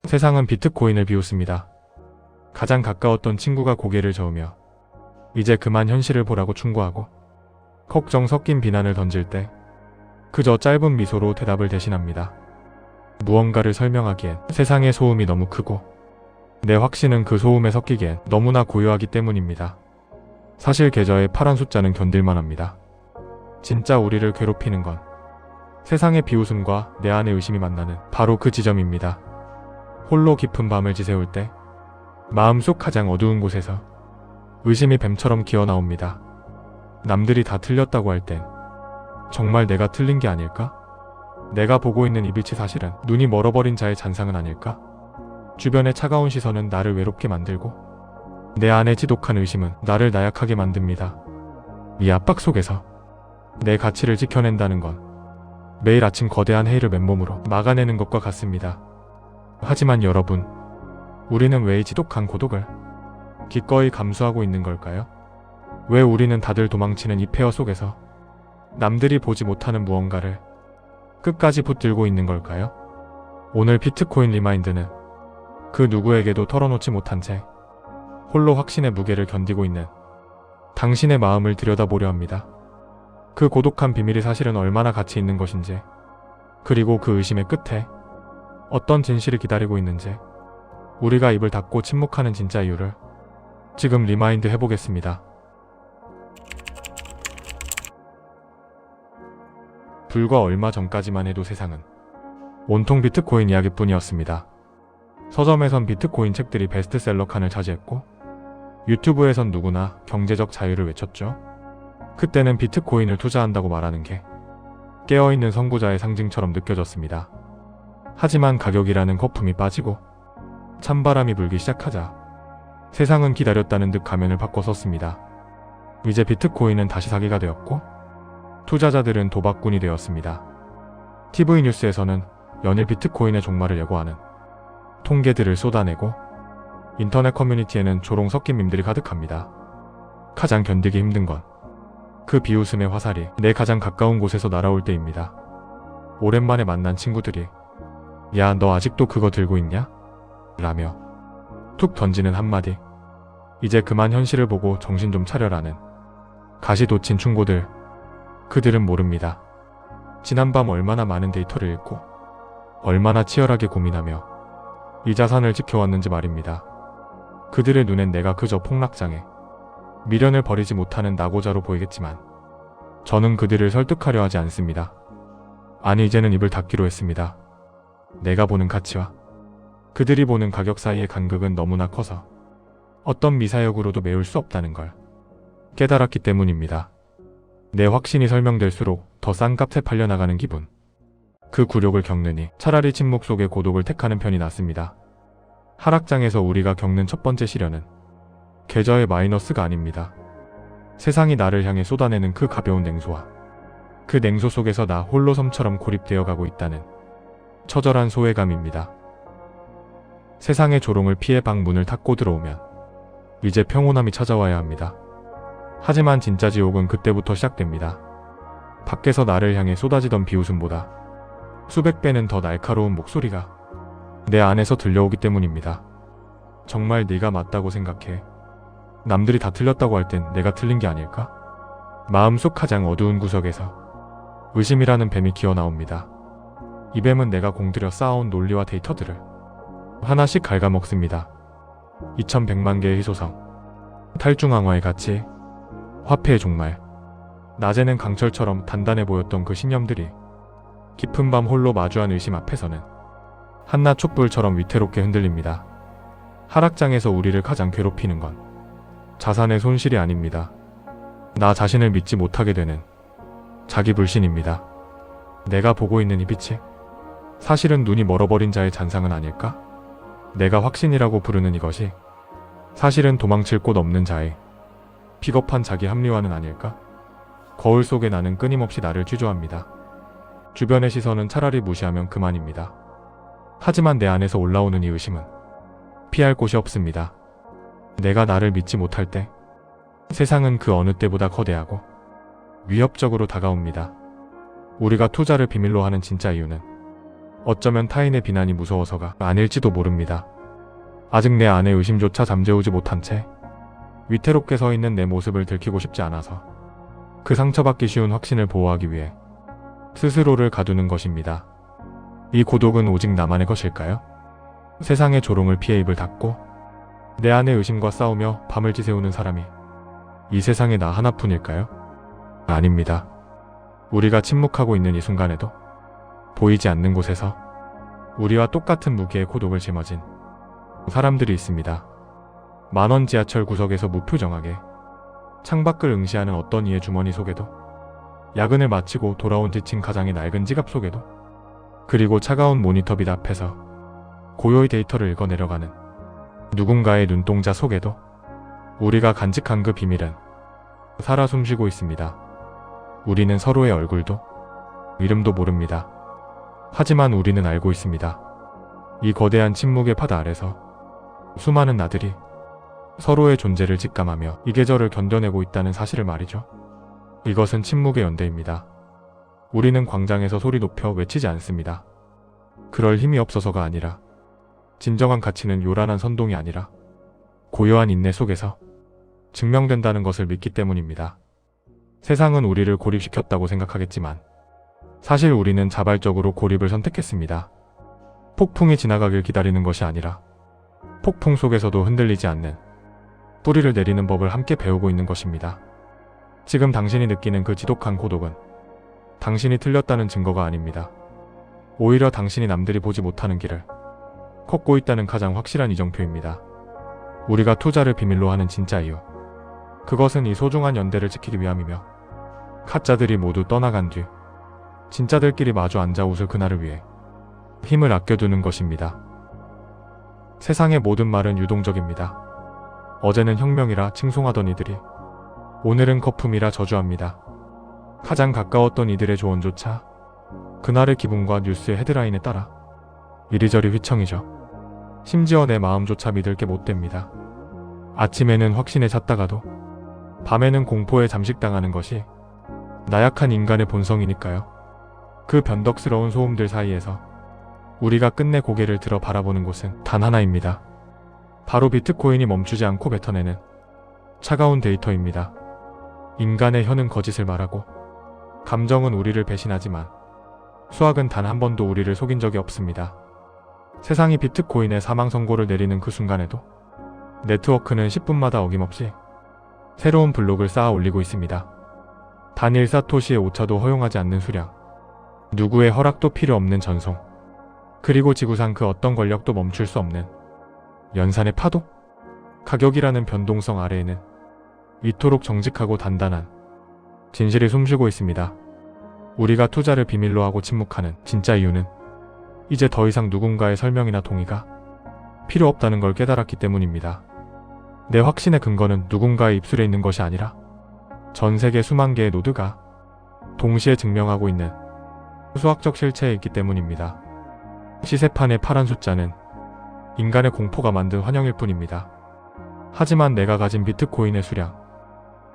세상은 비트코인을 비웃습니다. 가장 가까웠던 친구가 고개를 저으며 이제 그만 현실을 보라고 충고하고 걱정 섞인 비난을 던질 때 그저 짧은 미소로 대답을 대신합니다. 무언가를 설명하기엔 세상의 소음이 너무 크고 내 확신은 그 소음에 섞이기엔 너무나 고요하기 때문입니다. 사실 계좌의 파란 숫자는 견딜만 합니다. 진짜 우리를 괴롭히는 건 세상의 비웃음과 내 안의 의심이 만나는 바로 그 지점입니다. 홀로 깊은 밤을 지새울 때 마음속 가장 어두운 곳에서 의심이 뱀처럼 기어나옵니다. 남들이 다 틀렸다고 할 땐 정말 내가 틀린 게 아닐까? 내가 보고 있는 이 빛이 사실은 눈이 멀어버린 자의 잔상은 아닐까? 주변의 차가운 시선은 나를 외롭게 만들고 내 안의 지독한 의심은 나를 나약하게 만듭니다. 이 압박 속에서 내 가치를 지켜낸다는 건 매일 아침 거대한 회의를 맨몸으로 막아내는 것과 같습니다. 하지만 여러분, 우리는 왜 이 지독한 고독을 기꺼이 감수하고 있는 걸까요? 왜 우리는 다들 도망치는 이 폐허 속에서 남들이 보지 못하는 무언가를 끝까지 붙들고 있는 걸까요? 오늘 비트코인 리마인드는 그 누구에게도 털어놓지 못한 채 홀로 확신의 무게를 견디고 있는 당신의 마음을 들여다보려 합니다. 그 고독한 비밀이 사실은 얼마나 가치 있는 것인지, 그리고 그 의심의 끝에 어떤 진실이 기다리고 있는지, 우리가 입을 닫고 침묵하는 진짜 이유를 지금 리마인드 해보겠습니다. 불과 얼마 전까지만 해도 세상은 온통 비트코인 이야기뿐이었습니다. 서점에선 비트코인 책들이 베스트셀러 칸을 차지했고 유튜브에선 누구나 경제적 자유를 외쳤죠. 그때는 비트코인을 투자한다고 말하는 게 깨어있는 선구자의 상징처럼 느껴졌습니다. 하지만 가격이라는 거품이 빠지고 찬바람이 불기 시작하자 세상은 기다렸다는 듯 가면을 바꿔 썼습니다. 이제 비트코인은 다시 사기가 되었고 투자자들은 도박꾼이 되었습니다. TV 뉴스에서는 연일 비트코인의 종말을 예고하는 통계들을 쏟아내고 인터넷 커뮤니티에는 조롱 섞인 밈들이 가득합니다. 가장 견디기 힘든 건 그 비웃음의 화살이 내 가장 가까운 곳에서 날아올 때입니다. 오랜만에 만난 친구들이 야, 너 아직도 그거 들고 있냐? 라며 툭 던지는 한마디, 이제 그만 현실을 보고 정신 좀 차려라는 가시돋친 충고들. 그들은 모릅니다. 지난밤 얼마나 많은 데이터를 읽고 얼마나 치열하게 고민하며 이 자산을 지켜왔는지 말입니다. 그들의 눈엔 내가 그저 폭락장에 미련을 버리지 못하는 낙오자로 보이겠지만 저는 그들을 설득하려 하지 않습니다. 아니, 이제는 입을 닫기로 했습니다. 내가 보는 가치와 그들이 보는 가격 사이의 간극은 너무나 커서 어떤 미사역으로도 메울 수 없다는 걸 깨달았기 때문입니다. 내 확신이 설명될수록 더 싼 값에 팔려나가는 기분. 그 굴욕을 겪느니 차라리 침묵 속의 고독을 택하는 편이 낫습니다. 하락장에서 우리가 겪는 첫 번째 시련은 계좌의 마이너스가 아닙니다. 세상이 나를 향해 쏟아내는 그 가벼운 냉소와 그 냉소 속에서 나 홀로 섬처럼 고립되어 가고 있다는 처절한 소외감입니다. 세상의 조롱을 피해 방 문을 닫고 들어오면 이제 평온함이 찾아와야 합니다. 하지만 진짜 지옥은 그때부터 시작됩니다. 밖에서 나를 향해 쏟아지던 비웃음보다 수백 배는 더 날카로운 목소리가 내 안에서 들려오기 때문입니다. 정말 네가 맞다고 생각해? 남들이 다 틀렸다고 할 땐 내가 틀린 게 아닐까? 마음속 가장 어두운 구석에서 의심이라는 뱀이 기어나옵니다. 이 뱀은 내가 공들여 쌓아온 논리와 데이터들을 하나씩 갉아먹습니다. 2100만 개의 희소성, 탈중앙화의 가치, 화폐의 종말. 낮에는 강철처럼 단단해 보였던 그 신념들이 깊은 밤 홀로 마주한 의심 앞에서는 한낮 촛불처럼 위태롭게 흔들립니다. 하락장에서 우리를 가장 괴롭히는 건 자산의 손실이 아닙니다. 나 자신을 믿지 못하게 되는 자기 불신입니다. 내가 보고 있는 이 빛이 사실은 눈이 멀어버린 자의 잔상은 아닐까? 내가 확신이라고 부르는 이것이 사실은 도망칠 곳 없는 자의 비겁한 자기 합리화는 아닐까? 거울 속에 나는 끊임없이 나를 취조합니다. 주변의 시선은 차라리 무시하면 그만입니다. 하지만 내 안에서 올라오는 이 의심은 피할 곳이 없습니다. 내가 나를 믿지 못할 때 세상은 그 어느 때보다 거대하고 위협적으로 다가옵니다. 우리가 투자를 비밀로 하는 진짜 이유는 어쩌면 타인의 비난이 무서워서가 아닐지도 모릅니다. 아직 내 안의 의심조차 잠재우지 못한 채 위태롭게 서 있는 내 모습을 들키고 싶지 않아서 그 상처받기 쉬운 확신을 보호하기 위해 스스로를 가두는 것입니다. 이 고독은 오직 나만의 것일까요? 세상의 조롱을 피해 입을 닫고 내 안의 의심과 싸우며 밤을 지새우는 사람이 이 세상에 나 하나뿐일까요? 아닙니다. 우리가 침묵하고 있는 이 순간에도 보이지 않는 곳에서 우리와 똑같은 무게의 고독을 짊어진 사람들이 있습니다. 만원 지하철 구석에서 무표정하게 창밖을 응시하는 어떤 이의 주머니 속에도, 야근을 마치고 돌아온 지친 가장의 낡은 지갑 속에도, 그리고 차가운 모니터 빛 앞에서 고요히 데이터를 읽어 내려가는 누군가의 눈동자 속에도 우리가 간직한 그 비밀은 살아 숨쉬고 있습니다. 우리는 서로의 얼굴도 이름도 모릅니다. 하지만 우리는 알고 있습니다. 이 거대한 침묵의 바다 아래서 수많은 나들이 서로의 존재를 직감하며 이 계절을 견뎌내고 있다는 사실을 말이죠. 이것은 침묵의 연대입니다. 우리는 광장에서 소리 높여 외치지 않습니다. 그럴 힘이 없어서가 아니라, 진정한 가치는 요란한 선동이 아니라 고요한 인내 속에서 증명된다는 것을 믿기 때문입니다. 세상은 우리를 고립시켰다고 생각하겠지만 사실 우리는 자발적으로 고립을 선택했습니다. 폭풍이 지나가길 기다리는 것이 아니라 폭풍 속에서도 흔들리지 않는 뿌리를 내리는 법을 함께 배우고 있는 것입니다. 지금 당신이 느끼는 그 지독한 고독은 당신이 틀렸다는 증거가 아닙니다. 오히려 당신이 남들이 보지 못하는 길을 걷고 있다는 가장 확실한 이정표입니다. 우리가 투자를 비밀로 하는 진짜 이유, 그것은 이 소중한 연대를 지키기 위함이며, 가짜들이 모두 떠나간 뒤 진짜들끼리 마주 앉아 웃을 그날을 위해 힘을 아껴두는 것입니다. 세상의 모든 말은 유동적입니다. 어제는 혁명이라 칭송하던 이들이 오늘은 거품이라 저주합니다. 가장 가까웠던 이들의 조언조차 그날의 기분과 뉴스의 헤드라인에 따라 이리저리 휘청이죠. 심지어 내 마음조차 믿을 게 못 됩니다. 아침에는 확신에 찼다가도 밤에는 공포에 잠식당하는 것이 나약한 인간의 본성이니까요. 그 변덕스러운 소음들 사이에서 우리가 끝내 고개를 들어 바라보는 곳은 단 하나입니다. 바로 비트코인이 멈추지 않고 뱉어내는 차가운 데이터입니다. 인간의 혀는 거짓을 말하고 감정은 우리를 배신하지만 수학은 단 한 번도 우리를 속인 적이 없습니다. 세상이 비트코인의 사망 선고를 내리는 그 순간에도 네트워크는 10분마다 어김없이 새로운 블록을 쌓아 올리고 있습니다. 단 1사토시의 오차도 허용하지 않는 수량, 누구의 허락도 필요 없는 전송, 그리고 지구상 그 어떤 권력도 멈출 수 없는 연산의 파도? 가격이라는 변동성 아래에는 이토록 정직하고 단단한 진실이 숨쉬고 있습니다. 우리가 투자를 비밀로 하고 침묵하는 진짜 이유는 이제 더 이상 누군가의 설명이나 동의가 필요 없다는 걸 깨달았기 때문입니다. 내 확신의 근거는 누군가의 입술에 있는 것이 아니라 전 세계 수만 개의 노드가 동시에 증명하고 있는 수학적 실체에 있기 때문입니다. 시세판의 파란 숫자는 인간의 공포가 만든 환영일 뿐입니다. 하지만 내가 가진 비트코인의 수량,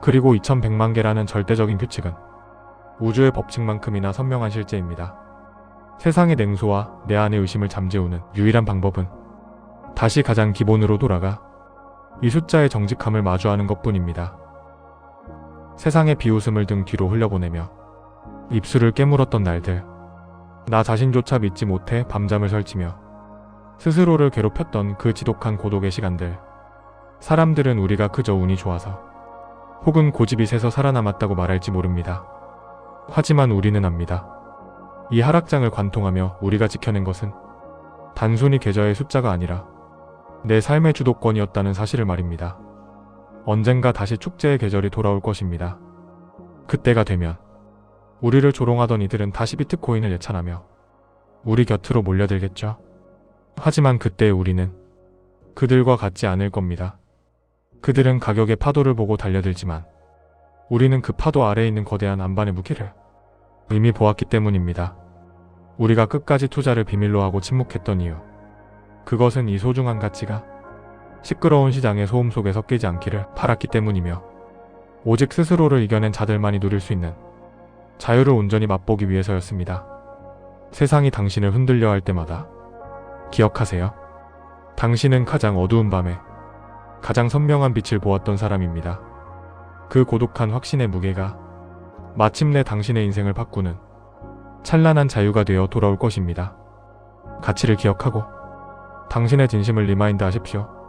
그리고 2100만 개라는 절대적인 규칙은 우주의 법칙만큼이나 선명한 실제입니다. 세상의 냉소와 내 안의 의심을 잠재우는 유일한 방법은 다시 가장 기본으로 돌아가 이 숫자의 정직함을 마주하는 것뿐입니다. 세상의 비웃음을 등 뒤로 흘려보내며 입술을 깨물었던 날들, 나 자신조차 믿지 못해 밤잠을 설치며 스스로를 괴롭혔던 그 지독한 고독의 시간들, 사람들은 우리가 그저 운이 좋아서 혹은 고집이 세서 살아남았다고 말할지 모릅니다. 하지만 우리는 압니다. 이 하락장을 관통하며 우리가 지켜낸 것은 단순히 계좌의 숫자가 아니라 내 삶의 주도권이었다는 사실을 말입니다. 언젠가 다시 축제의 계절이 돌아올 것입니다. 그때가 되면 우리를 조롱하던 이들은 다시 비트코인을 예찬하며 우리 곁으로 몰려들겠죠. 하지만 그때 우리는 그들과 같지 않을 겁니다. 그들은 가격의 파도를 보고 달려들지만 우리는 그 파도 아래에 있는 거대한 안반의 무게를 이미 보았기 때문입니다. 우리가 끝까지 투자를 비밀로 하고 침묵했던 이유, 그것은 이 소중한 가치가 시끄러운 시장의 소음 속에 섞이지 않기를 바랐기 때문이며, 오직 스스로를 이겨낸 자들만이 누릴 수 있는 자유를 온전히 맛보기 위해서였습니다. 세상이 당신을 흔들려 할 때마다 기억하세요. 당신은 가장 어두운 밤에 가장 선명한 빛을 보았던 사람입니다. 그 고독한 확신의 무게가 마침내 당신의 인생을 바꾸는 찬란한 자유가 되어 돌아올 것입니다. 가치를 기억하고 당신의 진심을 리마인드 하십시오.